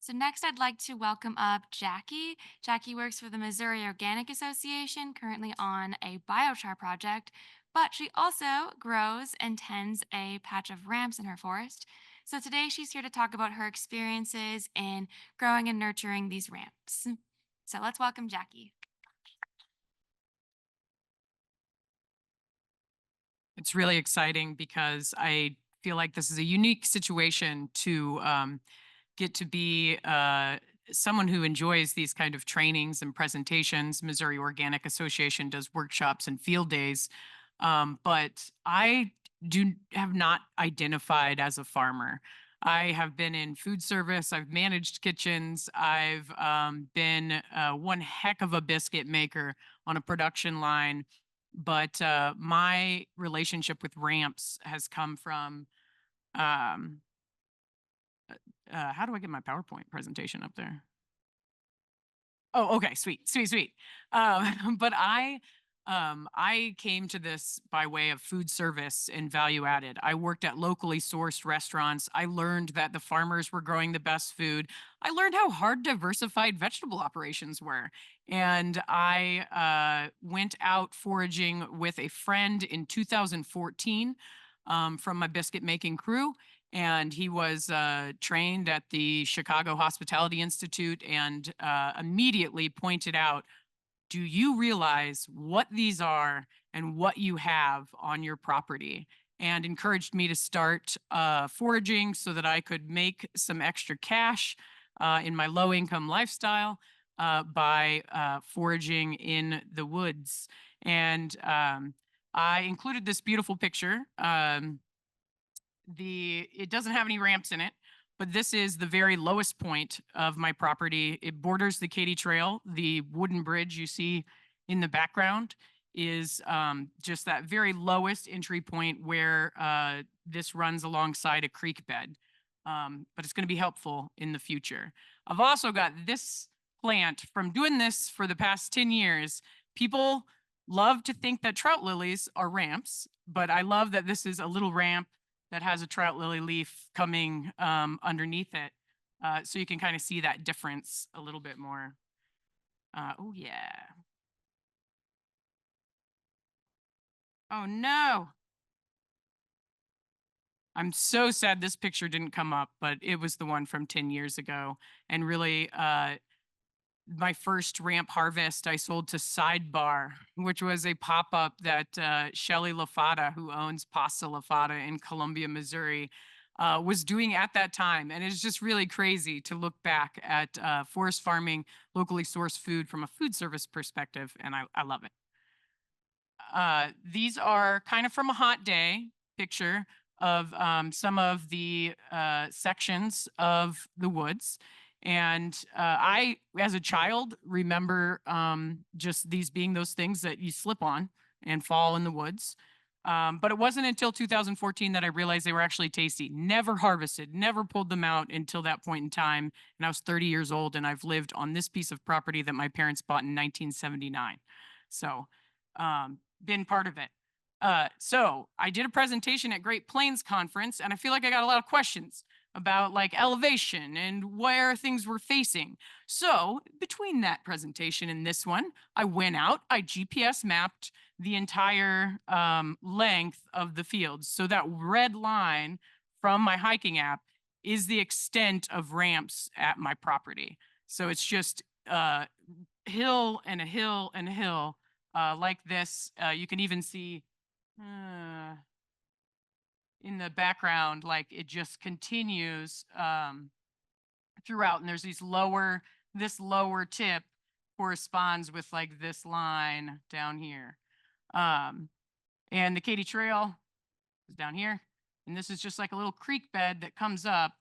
So next, I'd like to welcome up Jackie. Jackie works for the Missouri Organic Association, currently on a biochar project, but she also grows and tends a patch of ramps in her forest. So today, she's here to talk about her experiences in growing and nurturing these ramps. So let's welcome Jackie. It's really exciting because I feel like this is a unique situation to get to be someone who enjoys these kind of trainings and presentations. Missouri Organic Association does workshops and field days, but I do have not identified as a farmer. I have been in food service. I've managed kitchens. I've been one heck of a biscuit maker on a production line, but my relationship with ramps has come from um, how do I get my PowerPoint presentation up there? Oh, okay, sweet, sweet, sweet. But I came to this by way of food service and value added. I worked at locally sourced restaurants. I learned that the farmers were growing the best food. I learned how hard diversified vegetable operations were. And I went out foraging with a friend in 2014 from my biscuit making crew, and he was trained at the Chicago Hospitality Institute and immediately pointed out, do you realize what these are and what you have on your property? And encouraged me to start foraging so that I could make some extra cash in my low income lifestyle by foraging in the woods. And I included this beautiful picture. It doesn't have any ramps in it, but this is the very lowest point of my property. It borders the Katy Trail. The wooden bridge you see in the background is just that very lowest entry point where this runs alongside a creek bed. But it's going to be helpful in the future. I've also got this plant from doing this for the past 10 years. People love to think that trout lilies are ramps, but I love that this is a little ramp that has a trout lily leaf coming underneath it. So you can kind of see that difference a little bit more. Oh, yeah. Oh, no. I'm so sad this picture didn't come up, but it was the one from 10 years ago. And really, my first ramp harvest I sold to Sidebar, which was a pop up that Shelly LaFata, who owns Pasta LaFata in Columbia, Missouri, was doing at that time. And it's just really crazy to look back at forest farming, locally sourced food from a food service perspective. And I love it. These are kind of from a hot day picture of some of the sections of the woods. And I, as a child, remember just these being those things that you slip on and fall in the woods. But it wasn't until 2014 that I realized they were actually tasty. Never harvested, never pulled them out until that point in time. And I was 30 years old, and I've lived on this piece of property that my parents bought in 1979. So, been part of it. So I did a presentation at Great Plains Conference, and I feel like I got a lot of questions about like elevation and where things were facing. So between that presentation and this one, I went out, I GPS mapped the entire length of the fields. So that red line from my hiking app is the extent of ramps at my property. So it's just hill and a hill and a hill like this. You can even see uh, in the background, like it just continues throughout. And there's this lower tip corresponds with like this line down here. Um, and the Katy Trail is down here. And this is just like a little creek bed that comes up.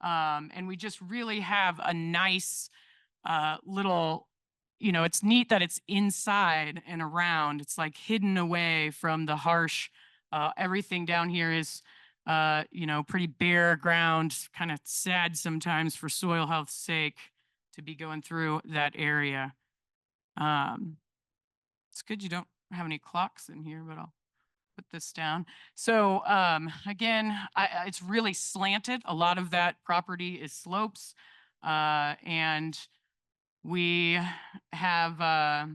And we just really have a nice little, it's neat that it's inside and around. It's like hidden away from the harsh, everything down here is, pretty bare ground, kind of sad sometimes for soil health's sake to be going through that area. Um, it's good you don't have any clocks in here, but I'll put this down. So again, it's really slanted. A lot of that property is slopes. And we have,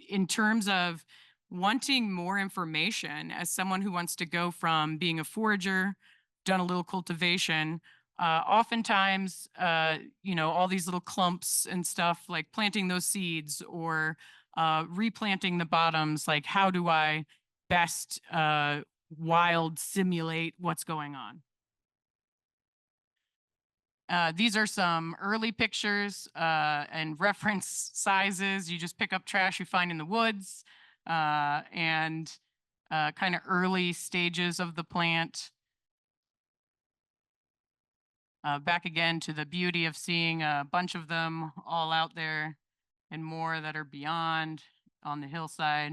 in terms of wanting more information, as someone who wants to go from being a forager, done a little cultivation, oftentimes, all these little clumps and stuff, like planting those seeds or replanting the bottoms, like how do I best wild simulate what's going on? These are some early pictures and reference sizes. You just pick up trash you find in the woods and kind of early stages of the plant. Back again to the beauty of seeing a bunch of them all out there and more that are beyond on the hillside.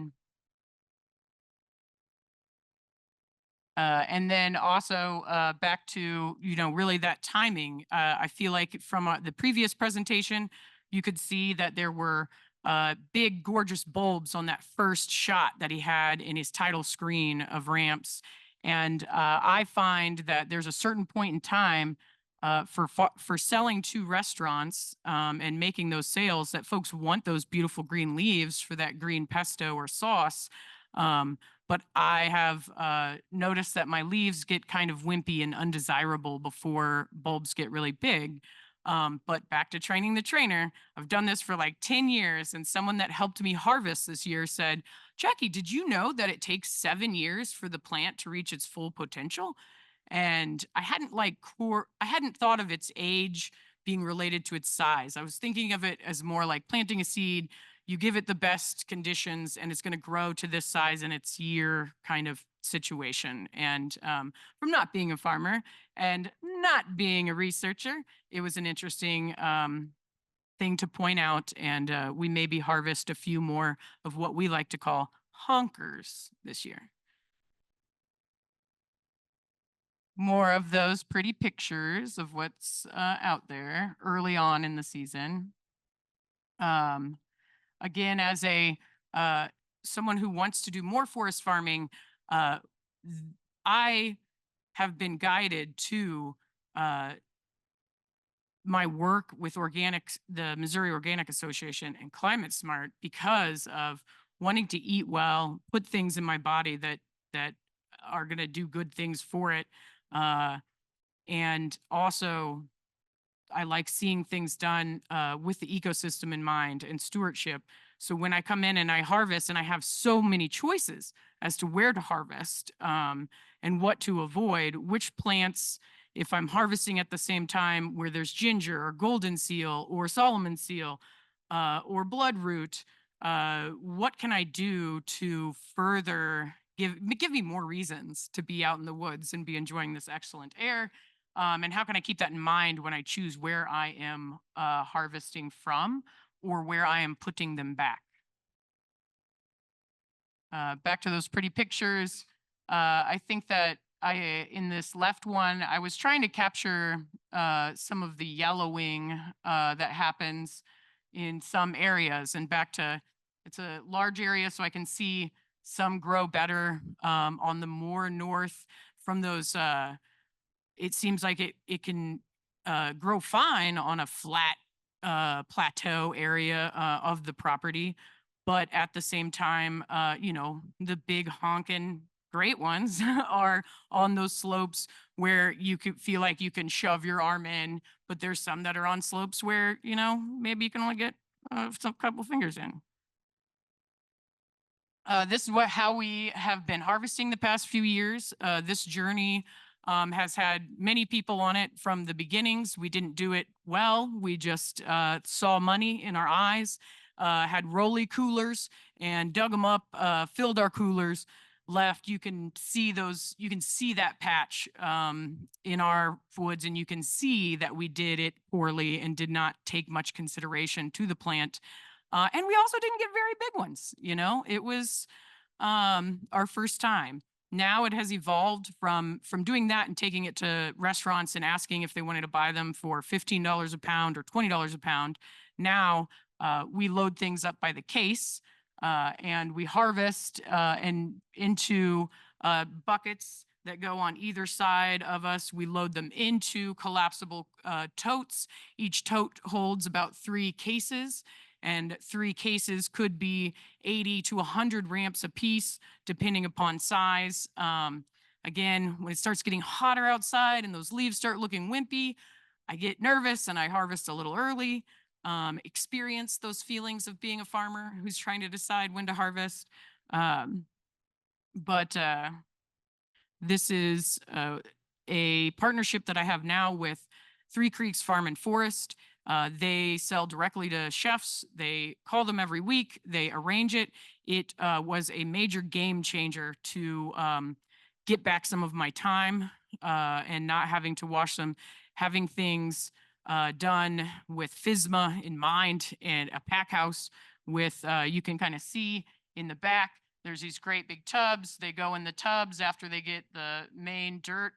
And then also back to really that timing. I feel like from the previous presentation, you could see that there were big, gorgeous bulbs on that first shot that he had in his title screen of ramps. And I find that there's a certain point in time for selling to restaurants and making those sales that folks want those beautiful green leaves for that green pesto or sauce. Um, but I have noticed that my leaves get kind of wimpy and undesirable before bulbs get really big. But back to training the trainer, I've done this for like 10 years. And someone that helped me harvest this year said, Jackie, did you know that it takes 7 years for the plant to reach its full potential? And I hadn't thought of its age being related to its size. I was thinking of it as more like planting a seed. You give it the best conditions and it's going to grow to this size in its year kind of situation. And from not being a farmer and not being a researcher, it was an interesting thing to point out. And we maybe harvest a few more of what we like to call honkers this year. More of those pretty pictures of what's out there early on in the season. Um, Again, as a someone who wants to do more forest farming, uh, I have been guided to uh, my work with organics, the Missouri Organic Association and Climate Smart, because of wanting to eat well, put things in my body that are going to do good things for it, uh, and also I like seeing things done with the ecosystem in mind and stewardship. So when I come in and I harvest, and I have so many choices as to where to harvest and what to avoid, which plants, if I'm harvesting at the same time where there's ginger or golden seal or Solomon seal or bloodroot, what can I do to further give me more reasons to be out in the woods and be enjoying this excellent air, and how can I keep that in mind when I choose where I am harvesting from or where I am putting them back? Back to those pretty pictures. I think that in this left one, I was trying to capture some of the yellowing that happens in some areas. And back to, it's a large area, so I can see some grow better on the more north from those. It seems like it can grow fine on a flat plateau area of the property, but at the same time, the big honking great ones are on those slopes where you could feel like you can shove your arm in, but there's some that are on slopes where maybe you can only get some couple fingers in. This is how we have been harvesting the past few years. This journey has had many people on it from the beginnings. We didn't do it well. We just saw money in our eyes, had rolly coolers and dug them up, filled our coolers, left. You can see those, you can see that patch in our woods, and you can see that we did it poorly and did not take much consideration to the plant. And we also didn't get very big ones. It was our first time. Now it has evolved from doing that and taking it to restaurants and asking if they wanted to buy them for $15 a pound or $20 a pound. Now we load things up by the case and we harvest and into buckets that go on either side of us. We load them into collapsible totes. Each tote holds about 3 cases, and 3 cases could be 80 to 100 ramps apiece, depending upon size. Again, when it starts getting hotter outside and those leaves start looking wimpy, I get nervous and I harvest a little early. Experience those feelings of being a farmer who's trying to decide when to harvest. Um, but this is a partnership that I have now with Three Creeks Farm and Forest. They sell directly to chefs. They call them every week. They arrange it. It was a major game changer to get back some of my time and not having to wash them, having things done with FSMA in mind and a pack house with, you can kind of see in the back, there's these great big tubs. They go in the tubs after they get the main dirt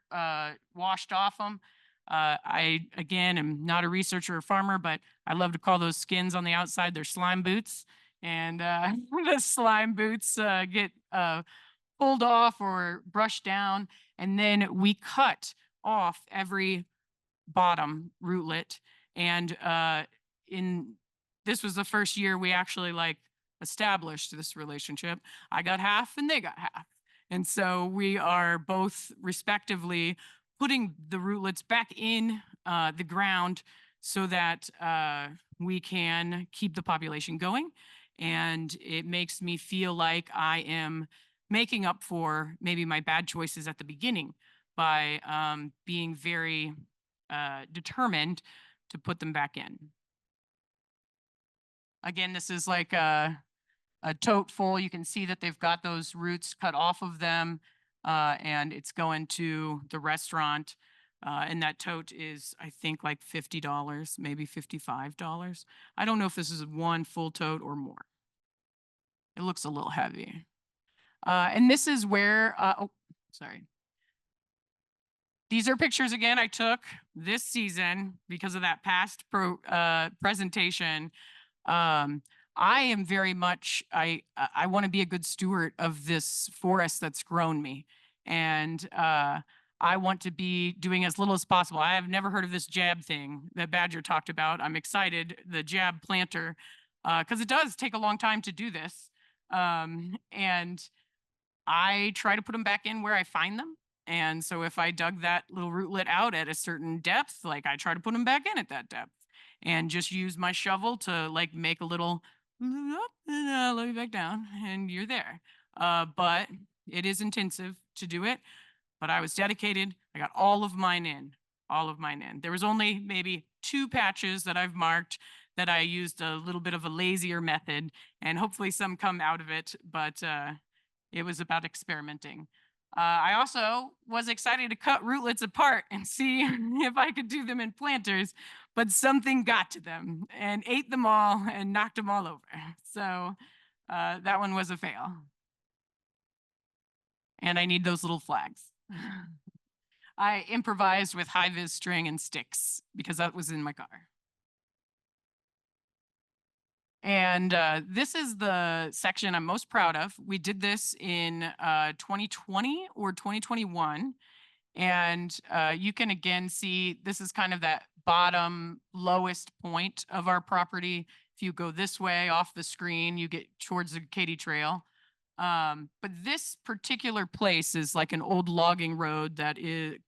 washed off them. I, again, am not a researcher or farmer, but I love to call those skins on the outside, they're slime boots. And the slime boots get pulled off or brushed down. And then we cut off every bottom rootlet. And in this was the first year we actually like established this relationship. I got half and they got half. And so we are both respectively putting the rootlets back in the ground so that we can keep the population going. And it makes me feel like I am making up for maybe my bad choices at the beginning by being very determined to put them back in. Again, this is like a tote full. You can see that they've got those roots cut off of them, and it's going to the restaurant. And that tote is, I think, like $50, maybe $55. I don't know if this is one full tote or more. It looks a little heavy. And this is where, oh, sorry. These are pictures again I took this season because of that past presentation. Um, I am very much I want to be a good steward of this forest that's grown me, and I want to be doing as little as possible. I have never heard of this jab thing that Badger talked about. I'm excited, the jab planter, because it does take a long time to do this, and I try to put them back in where I find them. And so if I dug that little rootlet out at a certain depth, like I try to put them back in at that depth and just use my shovel to like make a little let me back down and you're there. But it is intensive to do it. But I was dedicated. I got all of mine in, all of mine in. There was only maybe 2 patches that I've marked that I used a little bit of a lazier method, and hopefully some come out of it. But it was about experimenting. I also was excited to cut rootlets apart and see if I could do them in planters, but something got to them and ate them all and knocked them all over. So that one was a fail. And I need those little flags. I improvised with high vis string and sticks because that was in my car. And this is the section I'm most proud of. We did this in 2020 or 2021. And you can again see this is kind of that bottom lowest point of our property. If you go this way off the screen, you get towards the Katy Trail. But this particular place is like an old logging road that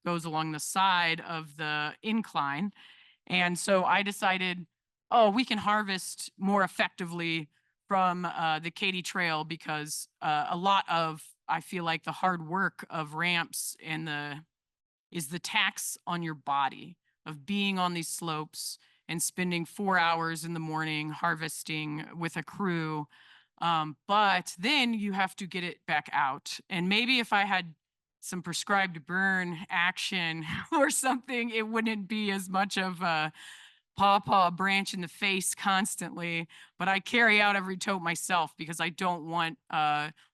goes along the side of the incline. And so I decided, oh, we can harvest more effectively from the Katy Trail because a lot of, I feel like the hard work of ramps and is the tax on your body of being on these slopes and spending 4 hours in the morning harvesting with a crew. But then you have to get it back out. And maybe if I had some prescribed burn action or something, it wouldn't be as much of a pawpaw branch in the face constantly, but I carry out every tote myself because I don't want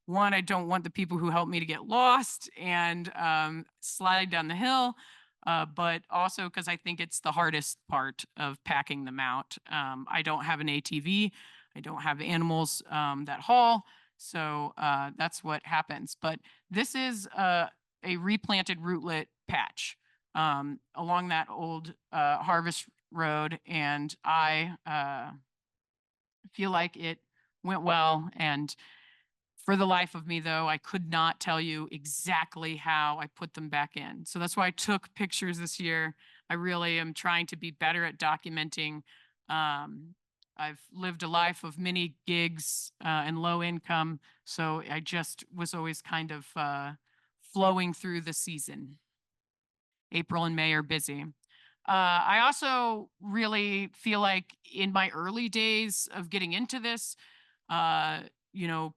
one, I don't want the people who help me to get lost and slide down the hill, but also because I think it's the hardest part of packing them out. I don't have an ATV, I don't have animals that haul, so that's what happens. But this is a replanted rootlet patch along that old harvest road, and I feel like it went well. And for the life of me, though, I could not tell you exactly how I put them back in. So that's why I took pictures this year. I really am trying to be better at documenting. Um, I've lived a life of many gigs and low income. So I just was always kind of flowing through the season. April and May are busy. I also really feel like in my early days of getting into this, uh,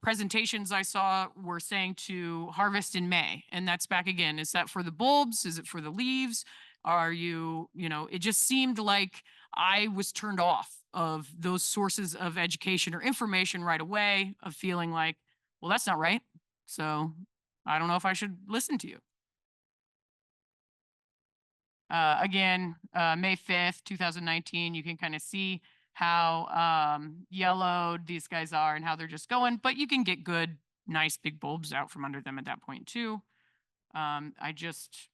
presentations I saw were saying to harvest in May. And that's back again. Is that for the bulbs? Is it for the leaves? Are you, it just seemed like I was turned off of those sources of education or information right away, of feeling like, well, that's not right. So I don't know if I should listen to you. Again, May 5th, 2019, you can kind of see how yellowed these guys are and how they're just going, but you can get good, nice big bulbs out from under them at that point too. I just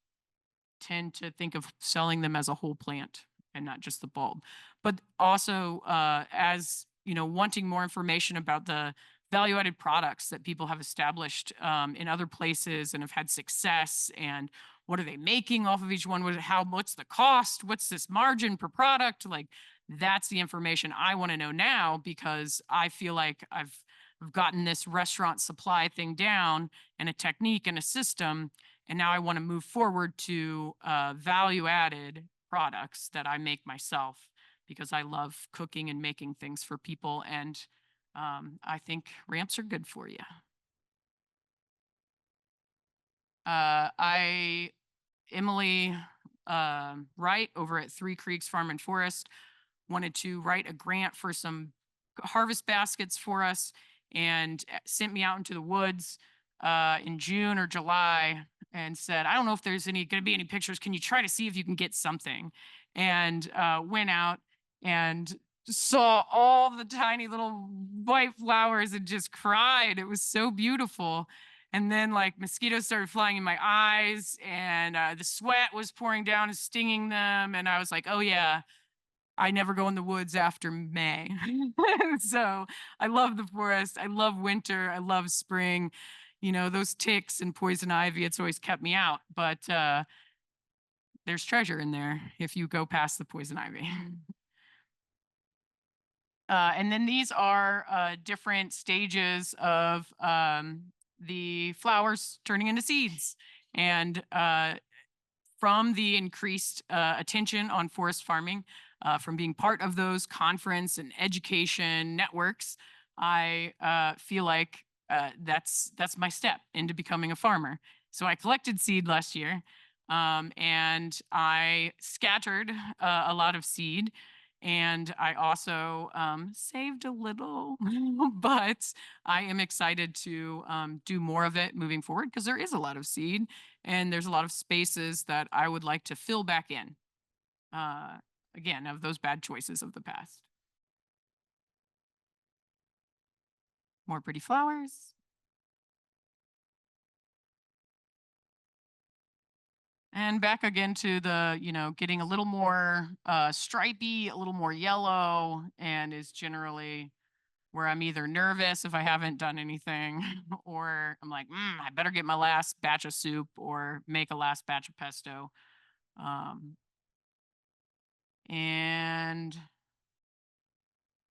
tend to think of selling them as a whole plant and not just the bulb. But also, as wanting more information about the value added products that people have established in other places and have had success, and what are they making off of each one? What's the cost? What's this margin per product? Like, that's the information I want to know now, because I feel like I've gotten this restaurant supply thing down, and a technique and a system, and now I want to move forward to value added products that I make myself, because I love cooking and making things for people. And I think ramps are good for you. I Emily Wright over at Three Creeks Farm and Forest wanted to write a grant for some harvest baskets for us, and sent me out into the woods in June or July and said, I don't know if there's going to be any pictures. Can you try to see if you can get something? And went out and saw all the tiny little white flowers and just cried. It was so beautiful. And then, like, mosquitoes started flying in my eyes, and the sweat was pouring down and stinging them. And I was like, oh, yeah, I never go in the woods after May. So I love the forest. I love winter. I love spring. Those ticks and poison ivy, it's always kept me out. But there's treasure in there if you go past the poison ivy. And then these are different stages of the flowers turning into seeds. And from the increased attention on forest farming, from being part of those conference and education networks, I feel like that's my step into becoming a farmer. So I collected seed last year, and I scattered a lot of seed. And I also saved a little, but I am excited to do more of it moving forward, because there is a lot of seed, and there's a lot of spaces that I would like to fill back in. Uh, Again, of those bad choices of the past. More pretty flowers. And back again to the, getting a little more stripy, a little more yellow, and is generally where I'm either nervous if I haven't done anything, or I'm like, I better get my last batch of soup or make a last batch of pesto. Um, and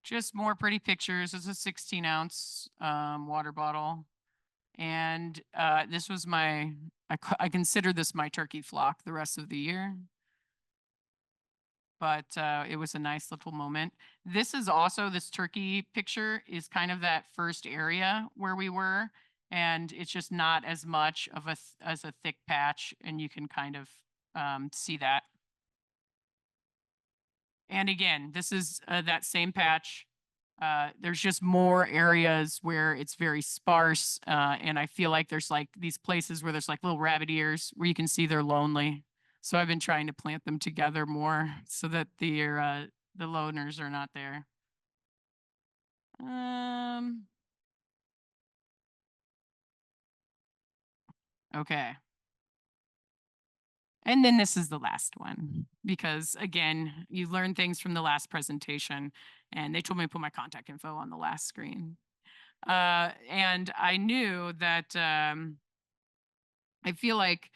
just more pretty pictures. It's a 16-ounce water bottle. And this was I consider this my turkey flock the rest of the year. But it was a nice little moment. This turkey picture is kind of that first area where we were. And it's just not as much of as a thick patch. And you can kind of see that. And again, this is that same patch. There's just more areas where it's very sparse. And I feel like there's like these places where there's like little rabbit ears where you can see they're lonely. So I've been trying to plant them together more so that the loners are not there. Um, okay. And then this is the last one because again, you learn things from the last presentation, and they told me to put my contact info on the last screen. And I knew that I feel like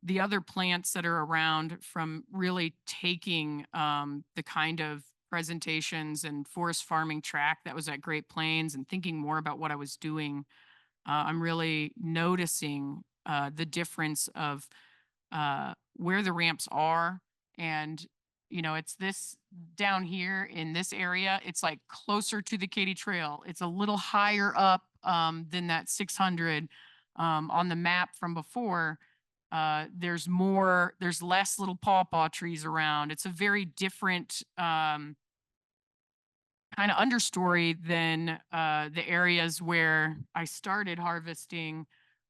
the other plants that are around from really taking the kind of presentations and forest farming track that was at Great Plains and thinking more about what I was doing, I'm really noticing the difference of where the ramps are. And, it's this down here in this area, it's like closer to the Katy Trail. It's a little higher up than that 600 on the map from before. There's less little pawpaw trees around. It's a very different kind of understory than the areas where I started harvesting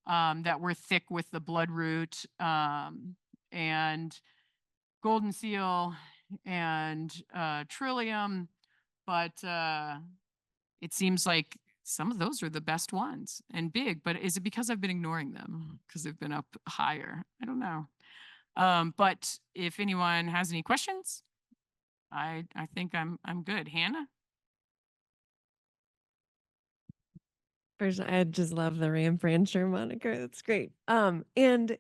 that were thick with the bloodroot and golden seal and trillium. But it seems like some of those are the best ones and big. But is it because I've been ignoring them because they've been up higher? I don't know. But if anyone has any questions, I think I'm good. Hannah? First, I just love the Ramp Rancher moniker. That's great. And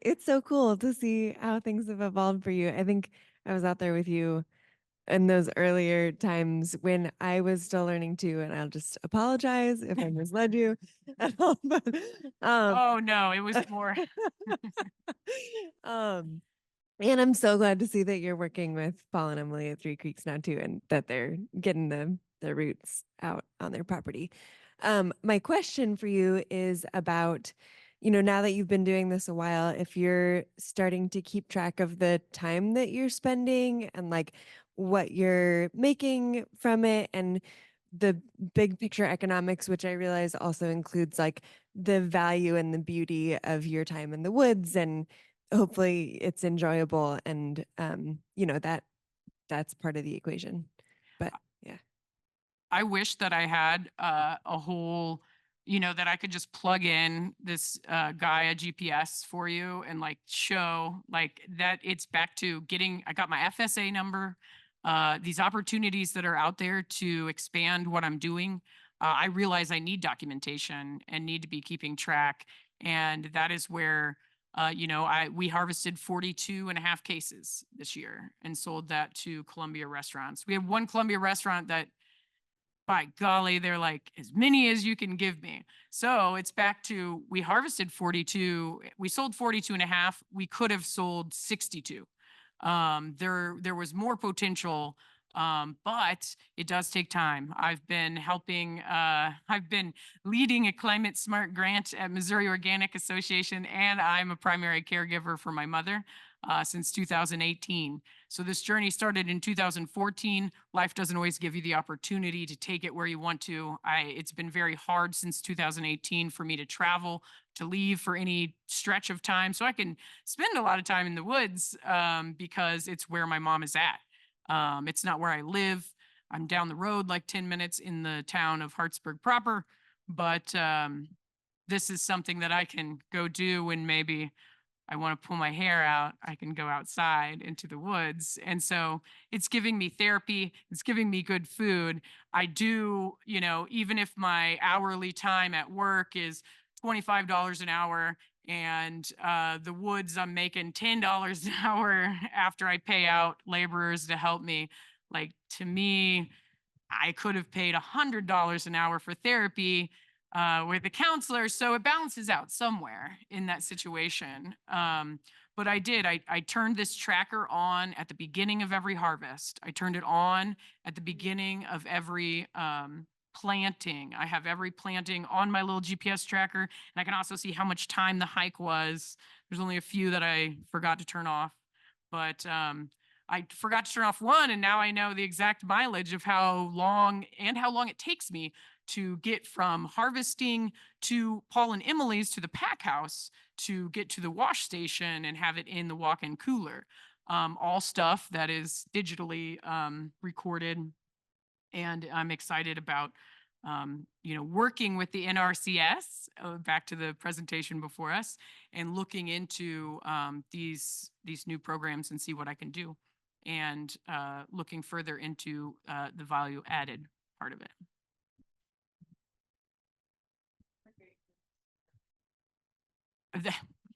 it's so cool to see how things have evolved for you. I think I was out there with you in those earlier times when I was still learning too, and I'll just apologize if I misled you at all. But um, Oh no, it was more. um, and I'm so glad to see that you're working with Paul and Emily at Three Creeks now too, and that they're getting the roots out on their property. My question for you is about, now that you've been doing this a while, if you're starting to keep track of the time that you're spending and like what you're making from it and the big picture economics, which I realize also includes like the value and the beauty of your time in the woods, and hopefully it's enjoyable, and that's part of the equation. But yeah. I wish that I had a whole, that I could just plug in this Gaia GPS for you and like show like that it's back to getting, I got my FSA number, these opportunities that are out there to expand what I'm doing. I realize I need documentation and need to be keeping track. And that is where, we harvested 42 and a half cases this year and sold that to Columbia restaurants. We have one Columbia restaurant that, by golly, they're like, as many as you can give me. So it's back to, we harvested 42, we sold 42 and a half. We could have sold 62. There was more potential, but it does take time. I've been leading a climate smart grant at Missouri Organic Association, and I'm a primary caregiver for my mother since 2018. So this journey started in 2014. Life doesn't always give you the opportunity to take it where you want to. It's been very hard since 2018 for me to travel, to leave for any stretch of time, so I can spend a lot of time in the woods because it's where my mom is at. It's not where I live. I'm down the road like 10 minutes in the town of Hartsburg proper, but this is something that I can go do when maybe I want to pull my hair out, I can go outside into the woods. And so it's giving me therapy, it's giving me good food. I do, even if my hourly time at work is $25 an hour and the woods I'm making $10 an hour after I pay out laborers to help me, like to me, I could have paid $100 an hour for therapy with a counselor. So it balances out somewhere in that situation. But I did. I turned this tracker on at the beginning of every harvest. I turned it on at the beginning of every planting. I have every planting on my little GPS tracker. And I can also see how much time the hike was. There's only a few that I forgot to turn off. But I forgot to turn off one, and now I know the exact mileage of how long it takes me to get from harvesting to Paul and Emily's to the pack house to get to the wash station and have it in the walk-in cooler. All stuff that is digitally recorded, and I'm excited about working with the NRCS, back to the presentation before us, and looking into these new programs and see what I can do, and looking further into the value added part of it.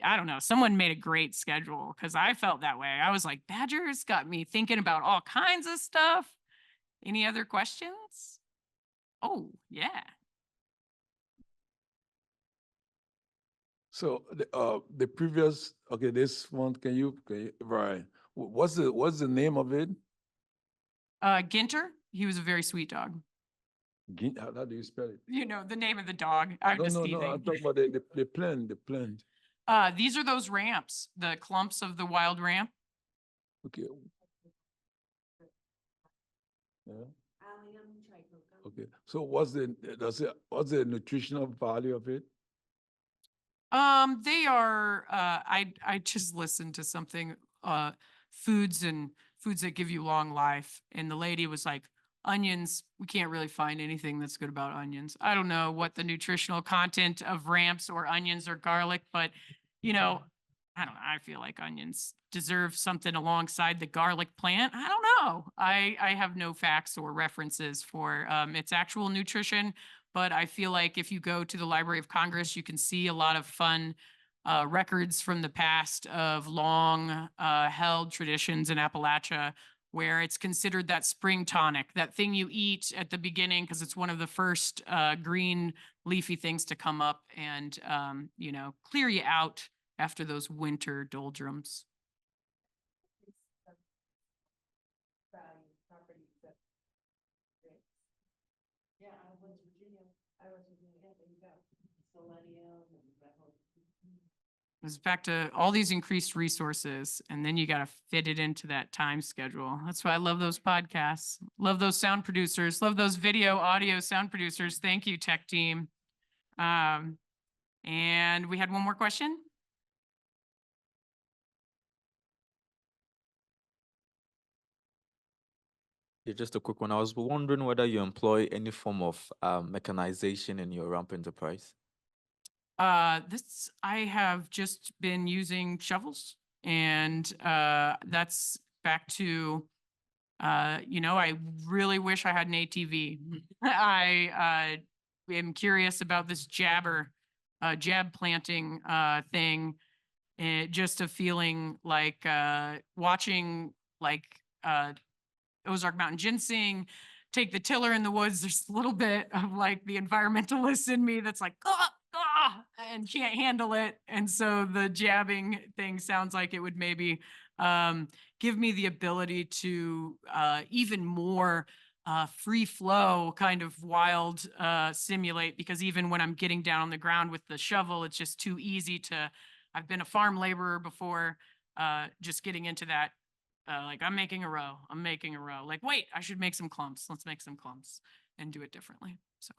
I don't know. Someone made a great schedule because I felt that way. I was like, Badgers got me thinking about all kinds of stuff. Any other questions? Oh, yeah. So the previous, okay, this one, right? What's the name of it? Ginter, he was a very sweet dog. How do you spell it? The name of the dog. I'm No, just no, no. teasing. I'm talking about the plant, the plant. These are those ramps, the clumps of the wild ramp. Okay. Yeah. Okay. So what's the nutritional value of it? They are. I just listened to something. Foods that give you long life, and the lady was like, onions. We can't really find anything that's good about onions. I don't know what the nutritional content of ramps or onions or garlic, but I don't know. I feel like onions deserve something alongside the garlic plant. I don't know. I have no facts or references for its actual nutrition, but I feel like if you go to the Library of Congress, you can see a lot of fun records from the past of long held traditions in Appalachia where it's considered that spring tonic, that thing you eat at the beginning because it's one of the first green leafy things to come up and clear you out after those winter doldrums. Yeah, I was Virginia. There you go. Selenium and It's back to all these increased resources, and then you got to fit it into that time schedule. That's why I love those podcasts, love those sound producers, love those video, audio sound producers. Thank you, tech team. And we had one more question. Yeah, just a quick one. I was wondering whether you employ any form of mechanization in your ramp enterprise. This I have just been using shovels, and that's back to I really wish I had an ATV. I am curious about this jab planting thing. Just a feeling like watching like Ozark Mountain ginseng, take the tiller in the woods. There's a little bit of like the environmentalist in me that's like, and can't handle it. And so the jabbing thing sounds like it would maybe give me the ability to even more free flow kind of wild simulate, because even when I'm getting down on the ground with the shovel, it's just too easy to, I've been a farm laborer before, just getting into that like I'm making a row. Like, wait, I should make some clumps. Let's make some clumps and do it differently. So,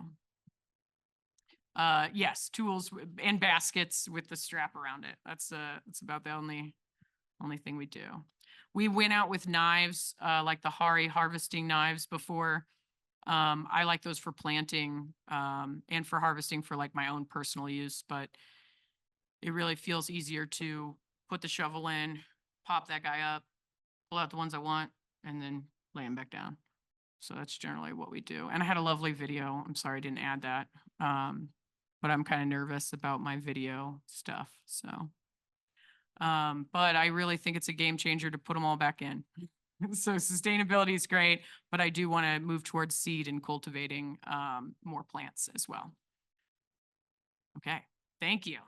yes, tools and baskets with the strap around it. That's about the only thing we do. We went out with knives, like the Hari harvesting knives before. I like those for planting and for harvesting for like my own personal use, but it really feels easier to put the shovel in, pop that guy up, pull out the ones I want, and then lay them back down. So that's generally what we do. And I had a lovely video. I'm sorry I didn't add that. But I'm kind of nervous about my video stuff. So, but I really think it's a game changer to put them all back in. So sustainability is great, but I do want to move towards seed and cultivating more plants as well. Okay, thank you.